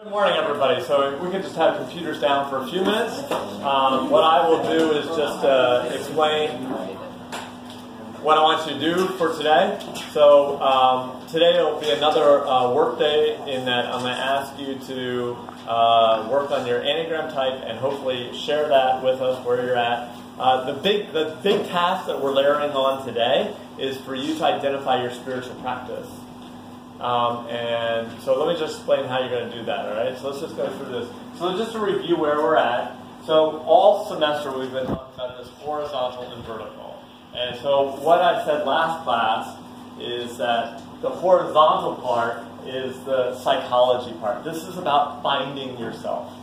Good morning, everybody. So we can just have computers down for a few minutes. What I will do is just explain what I want you to do for today. So today will be another work day in that I'm going to ask you to work on your Enneagram type and hopefully share that with us where you're at. The big task that we're layering on today is for you to identify your spiritual practice. And so let me just explain how you're going to do that, all right? So let's just go through this. So just to review where we're at. So all semester we've been talking about this horizontal and vertical. And so what I said last class is that the horizontal part is the psychology part. This is about finding yourself.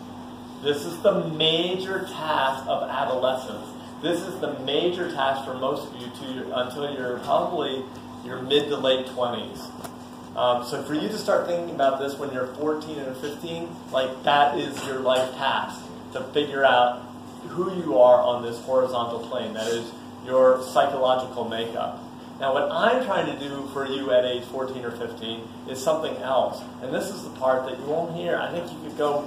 This is the major task of adolescence. This is the major task for most of you until you're probably your mid to late 20s. So for you to start thinking about this when you're 14 and 15, like that is your life task, to figure out who you are on this horizontal plane. That is your psychological makeup. Now what I'm trying to do for you at age 14 or 15 is something else. And this is the part that you won't hear. I think you could go,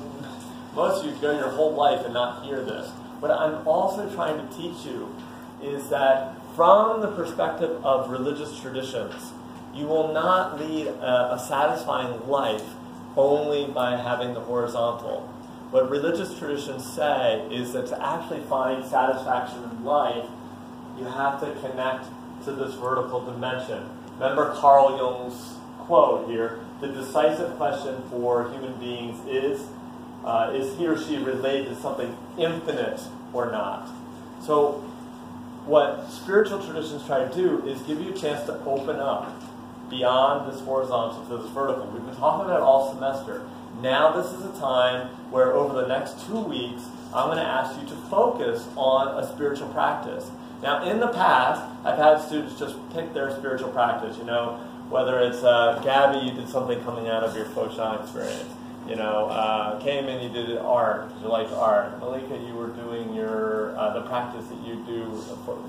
most of you could go your whole life and not hear this. What I'm also trying to teach you is that from the perspective of religious traditions, you will not lead a satisfying life only by having the horizontal. What religious traditions say is that to actually find satisfaction in life, you have to connect to this vertical dimension. Remember Carl Jung's quote here, the decisive question for human beings is he or she related to something infinite or not? So what spiritual traditions try to do is give you a chance to open up beyond this horizontal to this vertical. We've been talking about it all semester. Now this is a time where over the next 2 weeks, I'm going to ask you to focus on a spiritual practice. Now in the past, I've had students just pick their spiritual practice, you know, whether it's Gabby, you did something coming out of your Foshan experience. You know, Cayman, you did art, because you like art. Malika, you were doing your the practice that you do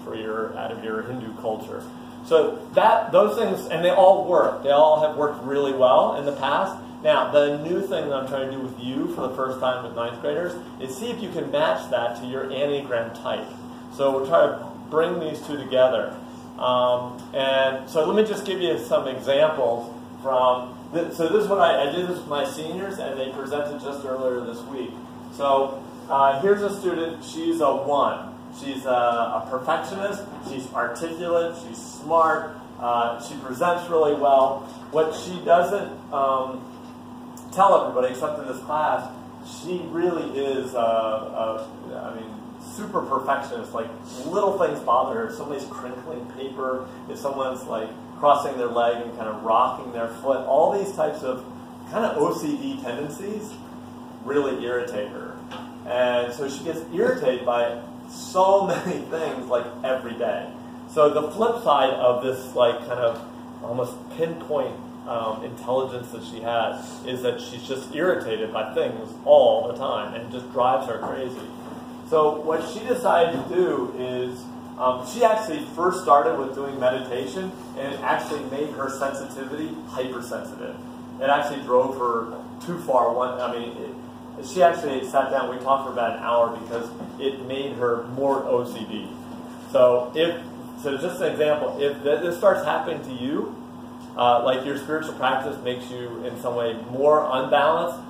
for your out of your Hindu culture. So those things, and they all work. They all have worked really well in the past. Now, the new thing that I'm trying to do with you for the first time with 9th graders is see if you can match that to your Enneagram type. So we'll try to bring these two together. And so let me just give you some examples from this. So this is what I did this with my seniors, and they presented just earlier this week. So here's a student. She's a 1. She's a perfectionist, she's articulate, she's smart, she presents really well. What she doesn't tell everybody, except in this class, she really is, super perfectionist. Like, little things bother her. If somebody's crinkling paper, if someone's like crossing their leg and kind of rocking their foot, all these types of kind of OCD tendencies really irritate her. And so she gets irritated by so many things, like every day. So the flip side of this, like kind of almost pinpoint intelligence that she has is that she's just irritated by things all the time and just drives her crazy. So what she decided to do is she actually first started with doing meditation, and it actually made her sensitivity hypersensitive. It actually drove her too far. She actually sat down, we talked for about an hour because it made her more OCD. So just an example, if this starts happening to you, like your spiritual practice makes you in some way more unbalanced,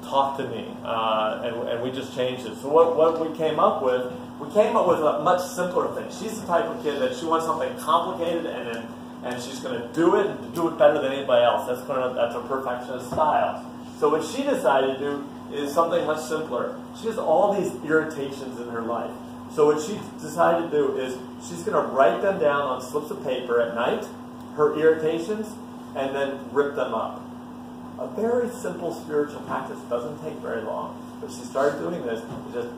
talk to me. And we just changed it. So what we came up with a much simpler thing. She's the type of kid that she wants something complicated and she's going to do it and do it better than anybody else. That's a perfectionist style. So what she decided to do is something much simpler. She has all these irritations in her life. So what she decided to do is she's going to write them down on slips of paper at night, her irritations, and then rip them up. A very simple spiritual practice, doesn't take very long. But she started doing this, just,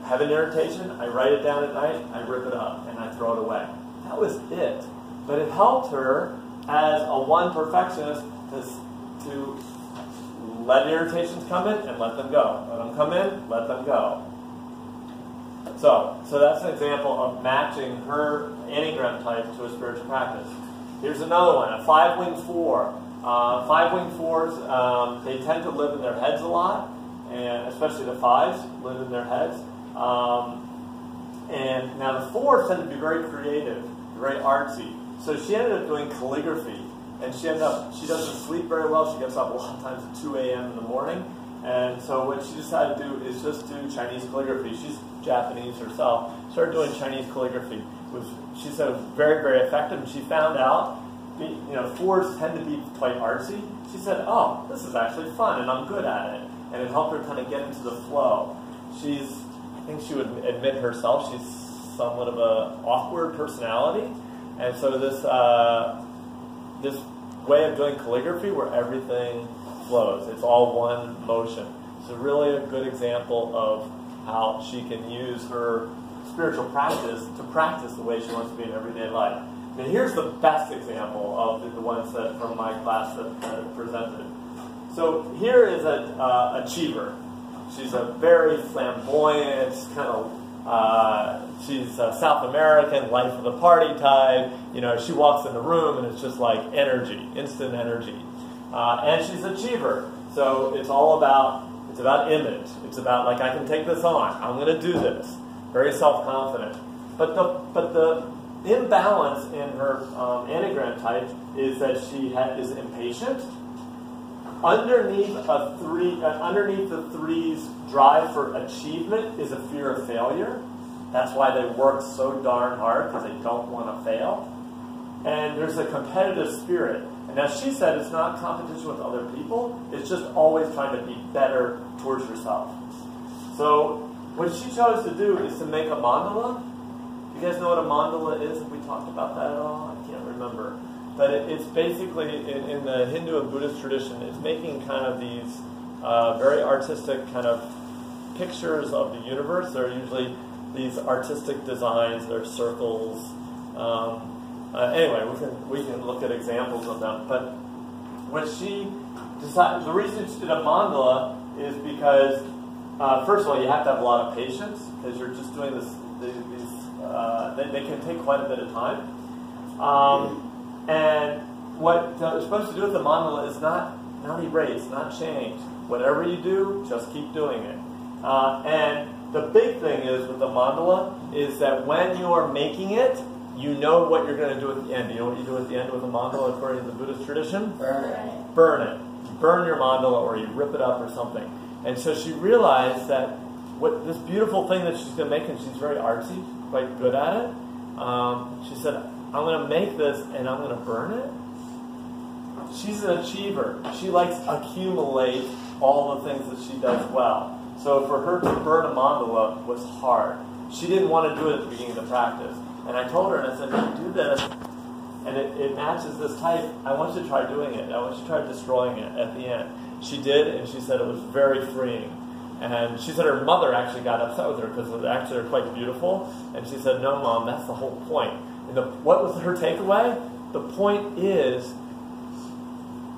have an irritation, I write it down at night, I rip it up, and I throw it away. That was it. But it helped her as a 1 perfectionist to let irritations come in and let them go. Let them come in, let them go. So that's an example of matching her Enneagram type to a spiritual practice. Here's another one, a 5-wing 4. 5-wing 4s, they tend to live in their heads a lot, and especially the 5s live in their heads. And now the 4s tend to be very creative, very artsy. So she ended up doing calligraphy, and she doesn't sleep very well. She gets up a lot of times at 2 a.m. in the morning. And so what she decided to do is just do Chinese calligraphy. She's Japanese herself. Started doing Chinese calligraphy. She said it was very, very effective. And she found out, 4s tend to be quite artsy. She said, oh, this is actually fun, and I'm good at it. And it helped her kind of get into the flow. I think she would admit herself, she's somewhat of an awkward personality. And so this way of doing calligraphy where everything flows, it's all one motion. It's really a good example of how she can use her spiritual practice to practice the way she wants to be in everyday life. And here's the best example of the ones that from my class that presented. So here is an achiever. She's a very flamboyant, she's a South American, life of the party type. She walks in the room and it's just like energy, instant energy. And she's an achiever. So it's about image. It's about like, I can take this on. I'm going to do this. Very self-confident. But the imbalance in her Enneagram type is that she is impatient. Underneath the 3's drive for achievement is a fear of failure. That's why they work so darn hard, because they don't want to fail. And there's a competitive spirit. And as she said, it's not competition with other people. It's just always trying to be better towards yourself. So what she chose to do is to make a mandala. You guys know what a mandala is? Have we talked about that at all? I can't remember. But it's basically, in the Hindu and Buddhist tradition, it's making kind of these very artistic kind of pictures of the universe. They're usually these artistic designs. They're circles. Anyway, we can look at examples of them. But when she decided, the reason she did a mandala is because, first of all, you have to have a lot of patience, because you're just doing this. They can take quite a bit of time. And what you're supposed to do with the mandala is not erase, not change. Whatever you do, just keep doing it. And the big thing is with the mandala is that when you are making it, you know what you're going to do at the end. You know what you do at the end with a mandala according to the Buddhist tradition? Burn it. Burn it. You burn your mandala, or you rip it up or something. And so she realized that what this beautiful thing that she's going to make, and she's very artsy, quite good at it. She said, I'm going to make this and I'm going to burn it. She's an achiever. She likes to accumulate all the things that she does well. So for her to burn a mandala was hard. She didn't want to do it at the beginning of the practice. And I told her, and I said, if you do this, and it matches this type, I want you to try doing it. I want you to try destroying it at the end. She did, and she said it was very freeing. And she said her mother actually got upset with her because actually they're quite beautiful. And she said, no, Mom, that's the whole point. And what was her takeaway? The point is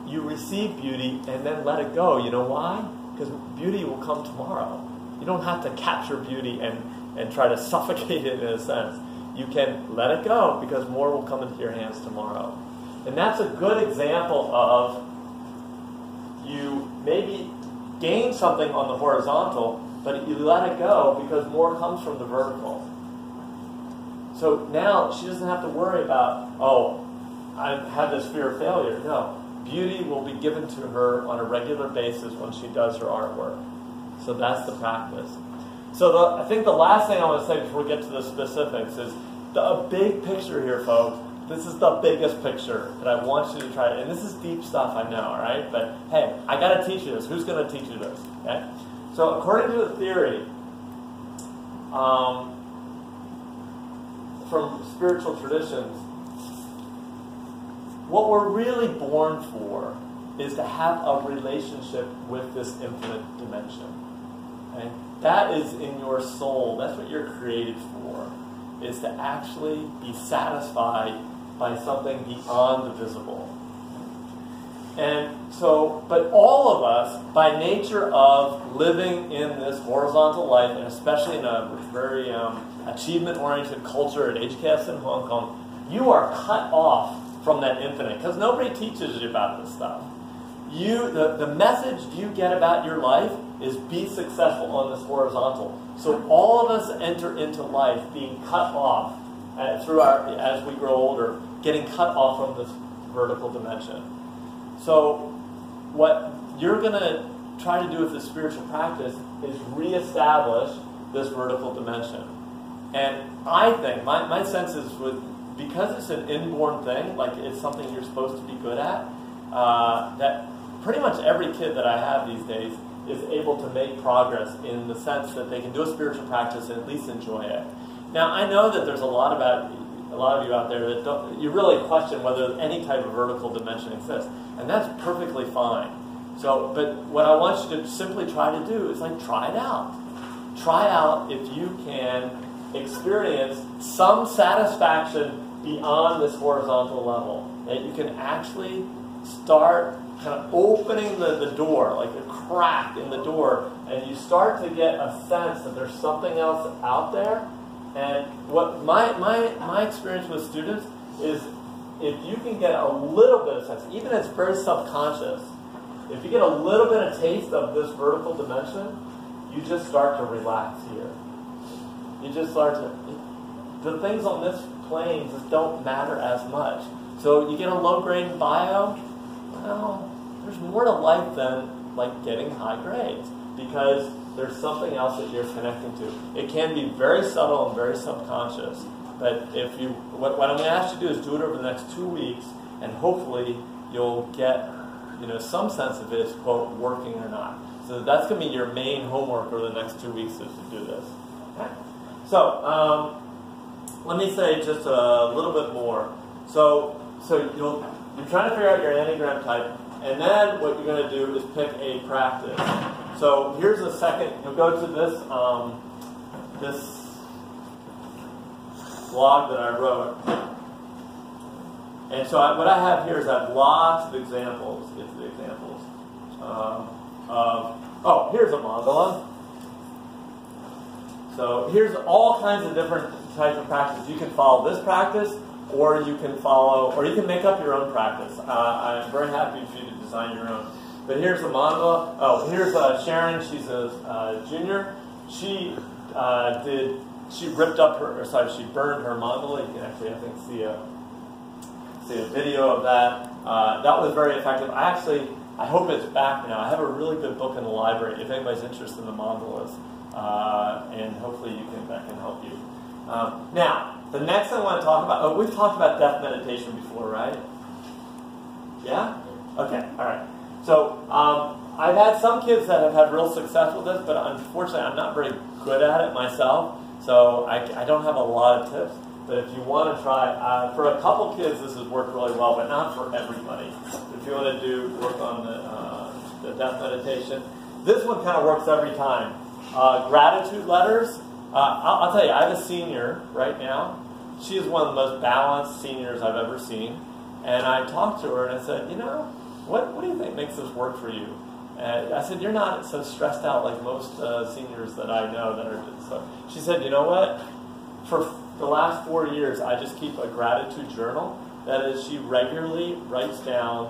you receive beauty and then let it go. You know why? Because beauty will come tomorrow. You don't have to capture beauty and try to suffocate it in a sense. You can let it go because more will come into your hands tomorrow. And that's a good example of you maybe gain something on the horizontal, but you let it go because more comes from the vertical. So now she doesn't have to worry about, oh, I have this fear of failure. No. Beauty will be given to her on a regular basis when she does her artwork. So that's the practice. So I think the last thing I want to say before we get to the specifics is the big picture here, folks. This is the biggest picture that I want you to try. And this is deep stuff, I know, all right? But hey, I got to teach you this. Who's going to teach you this? Okay? So according to the theory from spiritual traditions, what we're really born for is to have a relationship with this infinite dimension. Okay? That is in your soul. That's what you're created for, is to actually be satisfied by something beyond the visible. And so, but all of us, by nature of living in this horizontal life, and especially in a very achievement-oriented culture at HKS in Hong Kong, you are cut off from that infinite, because nobody teaches you about this stuff. The message you get about your life is be successful on this horizontal. So all of us enter into life being cut off as we grow older, getting cut off from this vertical dimension. So what you're going to try to do with this spiritual practice is reestablish this vertical dimension. And I think, my sense is, because it's an inborn thing, like it's something you're supposed to be good at, that pretty much every kid that I have these days is able to make progress in the sense that they can do a spiritual practice and at least enjoy it. Now, I know that there's a lot of you out there that you really question whether any type of vertical dimension exists, and that's perfectly fine. So, but what I want you to simply try to do is try it out. Try out if you can experience some satisfaction beyond this horizontal level, that you can actually start kind of opening the door, like a crack in the door, and you start to get a sense that there's something else out there. And what my experience with students is, if you can get a little bit of sense, even if it's very subconscious, if you get a little bit of taste of this vertical dimension, you just start to relax here. You just start to, the things on this plane just don't matter as much. So you get a low grade in bio, well, there's more to life than getting high grades, because there's something else that you're connecting to. It can be very subtle and very subconscious, but if you, what I'm going to ask you to do is do it over the next 2 weeks, and hopefully you'll get some sense of it is, quote, working or not. So that's going to be your main homework over the next 2 weeks, is to do this. Okay? So let me say just a little bit more. So you're trying to figure out your Enneagram type, and then what you're going to do is pick a practice. So here's the second. You'll go to this this blog that I wrote, and so what I have here is I have lots of examples. Get to the examples here's a mandala. So here's all kinds of different types of practices. You can follow this practice, or you can make up your own practice. I'm very happy for you to design your own. But here's the mandala. Oh, here's Sharon. She's a junior. She burned her mandala. You can actually, I think, see a video of that. That was very effective. I hope it's back now. I have a really good book in the library if anybody's interested in the mandalas, and hopefully that can help you. Now, the next thing I want to talk about, we've talked about death meditation before, right? Yeah? Okay, all right. So I've had some kids that have had real success with this, but unfortunately I'm not very good at it myself, so I don't have a lot of tips. But if you want to try, for a couple kids this has worked really well, but not for everybody. If you want to work on the death meditation, this one kind of works every time. Gratitude letters. I'll tell you, I have a senior right now. She is one of the most balanced seniors I've ever seen. And I talked to her and I said, what do you think makes this work for you? And I said, you're not so stressed out like most seniors that I know that are. So she said, you know what? For the last 4 years, I just keep a gratitude journal. That is, she regularly writes down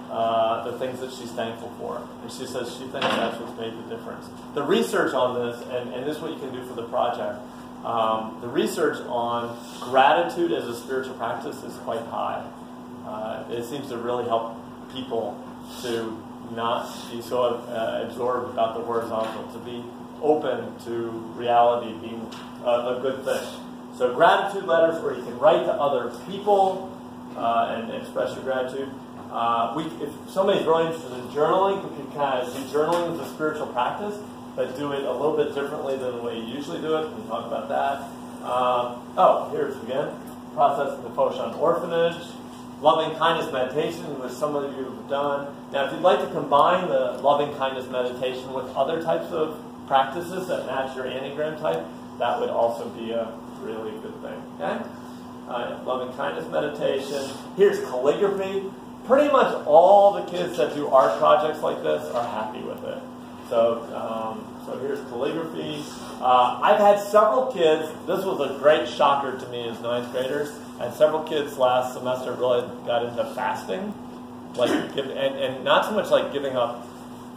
the things that she's thankful for. And she says she thinks that's what's made the difference. The research on this, and this is what you can do for the project, the research on gratitude as a spiritual practice is quite high. It seems to really help people to not be so absorbed about the horizontal, to be open to reality being a good thing. So gratitude letters where you can write to other people and express your gratitude. If somebody's really interested in journaling, we can kind of do journaling as a spiritual practice, but do it a little bit differently than the way you usually do it. We can talk about that. Here's again, process of the Foshan orphanage. Loving kindness meditation, which some of you have done. Now, if you'd like to combine the loving kindness meditation with other types of practices that match your Enneagram type, that would also be a really good thing. Okay? Loving kindness meditation. Here's calligraphy. Pretty much all the kids that do art projects like this are happy with it. So here's calligraphy. I've had several kids, this was a great shocker to me as 9th graders, and several kids last semester really got into fasting. And not so much like giving up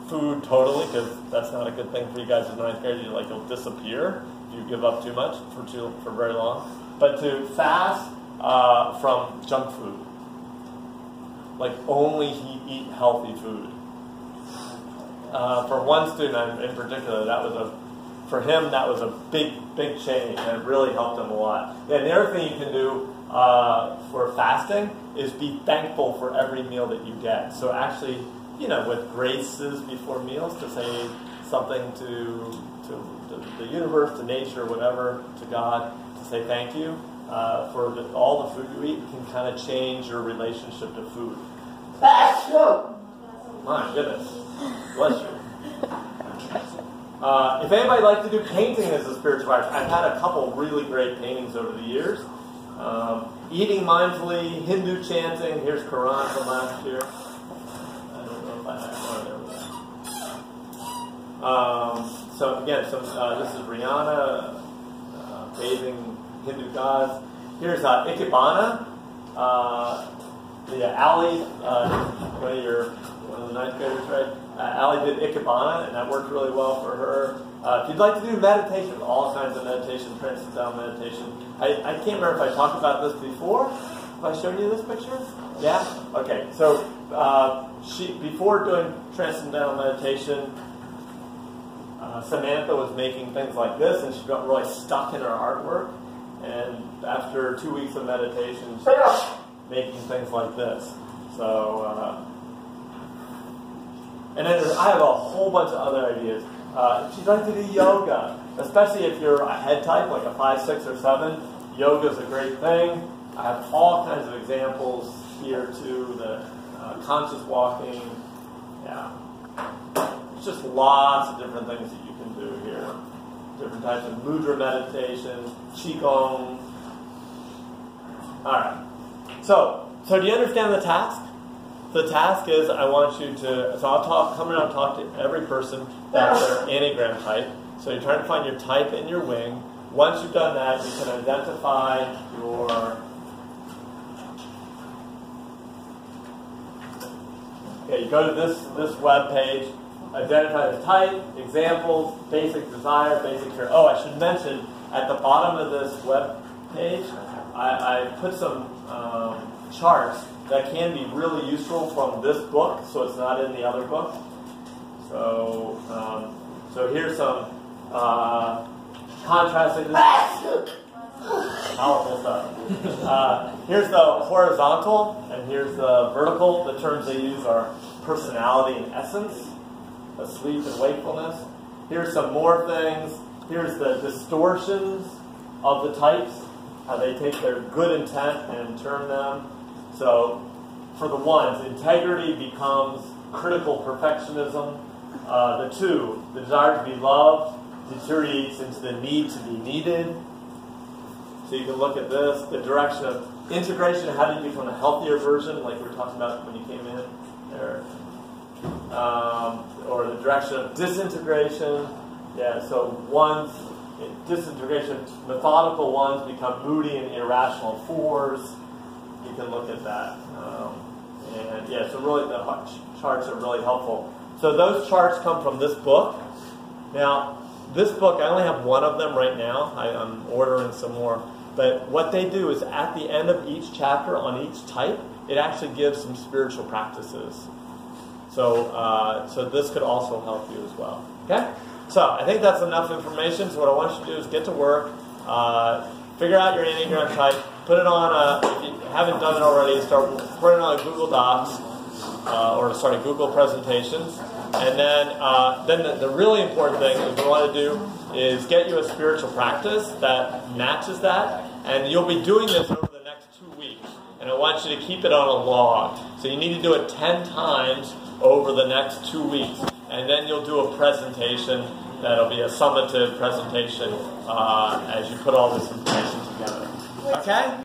food totally, because that's not a good thing for you guys as 9th graders. You'll disappear if you give up too much for very long. But to fast from junk food. Like only eat healthy food. For one student in particular, for him that was a big change, and it really helped him a lot. And the other thing you can do for fasting is be thankful for every meal that you get. So actually, with graces before meals, to say something to the universe, to nature, whatever, to God, to say thank you for all the food you eat can kind of change your relationship to food. My goodness. Bless you. If anybody likes to do painting as a spiritual practice, I've had a couple really great paintings over the years. Eating mindfully, Hindu chanting. Here's Quran from last year. I don't know if I have one there. So again, this is Rihanna bathing Hindu gods. Here's Ikebana. Allie, one of the 9th graders, right? Allie did Ikebana, and that worked really well for her. If you'd like to do meditation, all kinds of meditation, transcendental meditation. I can't remember if I talked about this before. Have I shown you this picture? Yeah? Okay, so before doing transcendental meditation, Samantha was making things like this, and she got really stuck in her artwork. And after 2 weeks of meditation, she was making things like this. So, and then I have a whole bunch of other ideas. If you'd like to do yoga, especially if you're a head type, like a 5, 6, or 7, yoga is a great thing. I have all kinds of examples here too. The conscious walking, yeah. There's just lots of different things that you can do here. Different types of mudra meditation, qigong. All right. So do you understand the task? The task is I want you to, so I'll come around and talk to every person that's their Enneagram type. So you're trying to find your type and your wing. Once you've done that, you can identify your, you go to this web page, identify the type, examples, basic desire, basic fear. Oh, I should mention, at the bottom of this web page, I put some charts that can be really useful from this book, so it's not in the other book. So, here's some contrasting. Powerful stuff. Here's the horizontal, and here's the vertical. The terms they use are personality and essence, sleep and wakefulness. Here's some more things. Here's the distortions of the types, how they take their good intent and turn them. So, for the ones, integrity becomes critical perfectionism. The 2, the desire to be loved, deteriorates into the need to be needed. So you can look at this, the direction of integration, how do you become a healthier version, like we were talking about when you came in there. Or the direction of disintegration. Yeah, so ones, disintegration, methodical ones become moody and irrational 4s. You can look at that. And yeah, so really the charts are really helpful. So those charts come from this book. Now, this book, I only have one of them right now. I'm ordering some more. But what they do is at the end of each chapter on each type, it actually gives some spiritual practices. So, so this could also help you as well. Okay? So I think that's enough information. So what I want you to do is get to work, figure out your Enneagram type, put it on if you haven't done it already, start putting it on Google Docs, Google presentations. And then the really important thing that we want to do is get you a spiritual practice that matches that. And you'll be doing this over the next 2 weeks. And I want you to keep it on a log. So you need to do it 10 times over the next 2 weeks. And then you'll do a presentation that'll be a summative presentation as you put all this information together. Okay?